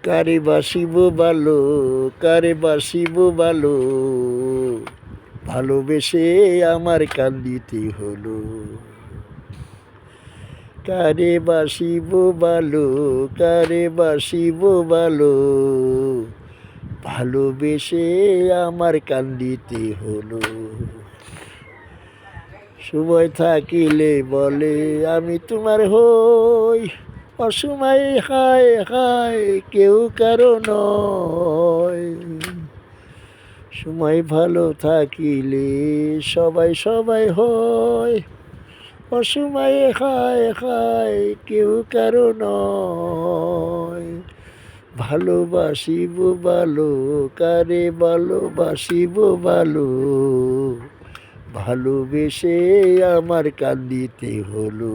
কারে বাসিব ভালো, কারে বাসিব ভালো, ভালোবেসে আমার কান্দিতে হলো। কারে বাসিব ভালো, কারে বাসিব ভালো, ভালোবেসে আমার কান্দিতে হলো। সময় থাকিলে বলে আমি তোমার হই, অসময়ে হায় হায় কেউ কারো নয়। সময় ভালো থাকিলে সবাই সবাই হয়, অসময়ে হায় হায় কেউ কারো নয়। ভালোবাসিব ভালো, কারে ভালোবাসিব ভালো, ভালোবেসে আমার কান্দিতে হলো।